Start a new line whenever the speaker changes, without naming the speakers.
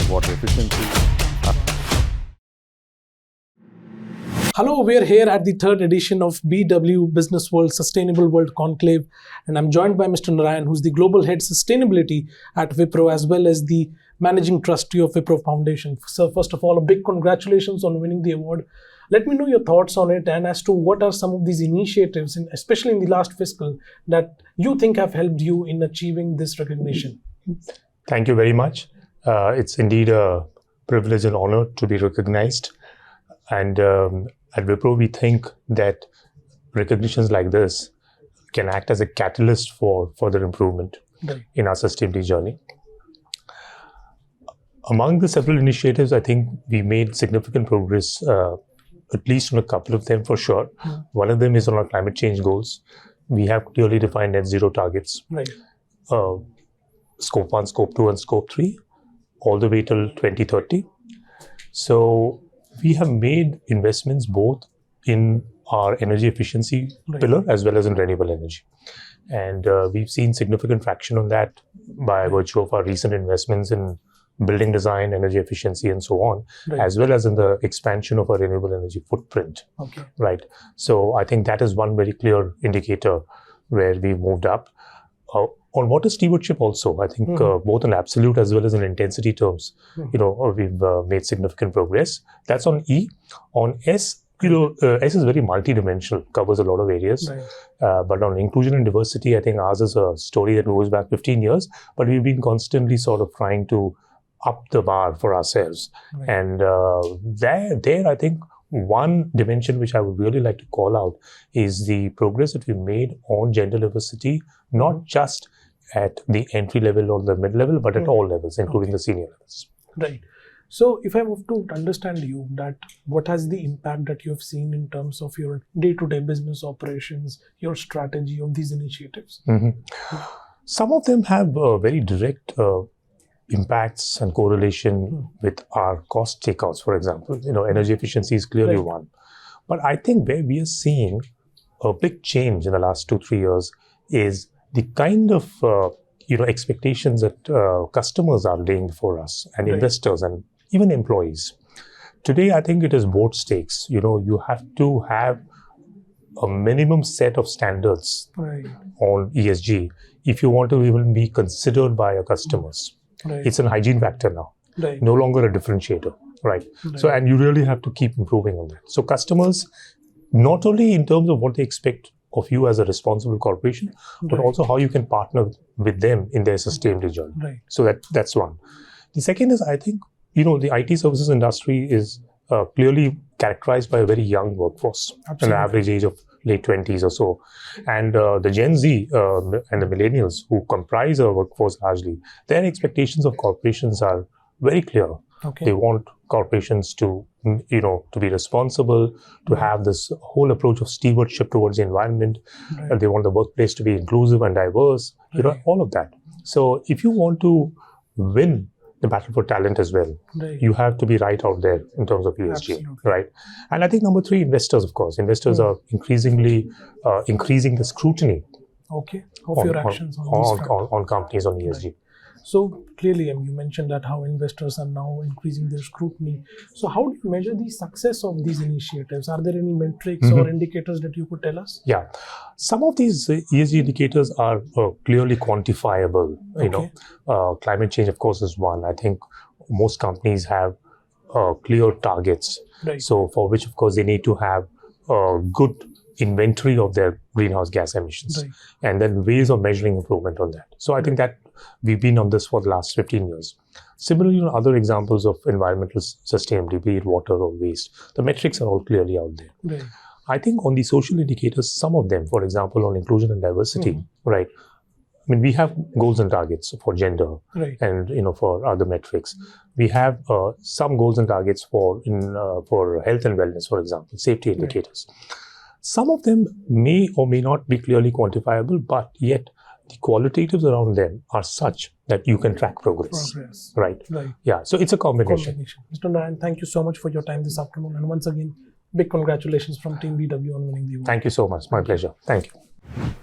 water efficiency.
Hello, we're here at the third edition of BW Business World Sustainable World Conclave, and I'm joined by Mr. Narayan, who's the Global Head Sustainability at Wipro, as well as the Managing Trustee of Wipro Foundation. So first of all, a big congratulations on winning the award. Let me know your thoughts on it and as to what are some of these initiatives, especially in the last fiscal, that you think have helped you in achieving this recognition.
Thank you very much. It's indeed a privilege and honor to be recognized. And at Wipro, we think that recognitions like this can act as a catalyst for further improvement in our sustainability journey. Among the several initiatives, I think we made significant progress, at least on a couple of them for sure. One of them is on our climate change goals. We have clearly defined net zero targets, scope 1, scope 2, and scope 3, all the way till 2030. So we have made investments both in our energy efficiency pillar as well as in renewable energy. And we've seen significant traction on that by virtue of our recent investments in building design, energy efficiency, and so on, as well as in the expansion of our renewable energy footprint. Right. So I think that is one very clear indicator where we moved up. On water stewardship also, I think both in absolute as well as in intensity terms, we've made significant progress. That's on E. On S, S is very multidimensional, covers a lot of areas. But on inclusion and diversity, I think ours is a story that goes back 15 years, but we've been constantly sort of trying to up the bar for ourselves. And there, I think one dimension which I would really like to call out is the progress that we made on gender diversity, not just at the entry level or the mid level, but at all levels, including the senior levels.
Right. So if I were to understand you, that what has the impact that you have seen in terms of your day-to-day business operations, your strategy of these initiatives?
Some of them have very direct impacts and correlation with our cost takeouts, for example. Energy efficiency is clearly one. But I think where we are seeing a big change in the last 2-3 years is the kind of expectations that customers are laying before us, and investors and even employees. Today, I think it is board stakes. You have to have a minimum set of standards on ESG if you want to even be considered by your customers. It's a hygiene factor now, no longer a differentiator, So, and you really have to keep improving on that. So customers, not only in terms of what they expect of you as a responsible corporation, but also how you can partner with them in their sustainability journey. So that's one. The second is, I think, the IT services industry is clearly characterized by a very young workforce, an average age of late 20s or so. And the Gen Z and the millennials who comprise our workforce largely, their expectations of corporations are very clear. They want corporations to, to be responsible, to have this whole approach of stewardship towards the environment. They want the workplace to be inclusive and diverse, all of that. So if you want to win the battle for talent as well, you have to be right out there in terms of ESG, And I think number 3, investors, of course. Investors are increasingly increasing the scrutiny
of your actions on
companies on ESG.
So clearly, you mentioned that how investors are now increasing their scrutiny. So how do you measure the success of these initiatives? Are there any metrics or indicators that you could tell us?
Yeah, some of these ESG indicators are clearly quantifiable. Climate change, of course, is one. I think most companies have clear targets. So for which, of course, they need to have a good inventory of their greenhouse gas emissions and then ways of measuring improvement on that. So I think that we've been on this for the last 15 years. Similarly, other examples of environmental sustainability, be it water or waste, the metrics are all clearly out there. I think on the social indicators, some of them, for example, on inclusion and diversity, I mean, we have goals and targets for gender and, for other metrics. We have some goals and targets for health and wellness, for example, safety indicators. Some of them may or may not be clearly quantifiable, but yet the qualitatives around them are such that you can track progress. Yeah, so it's a combination.
Mr. Narayan, thank you so much for your time this afternoon. And once again, big congratulations from Team BW on winning the award.
Thank you so much. My pleasure. Thank you.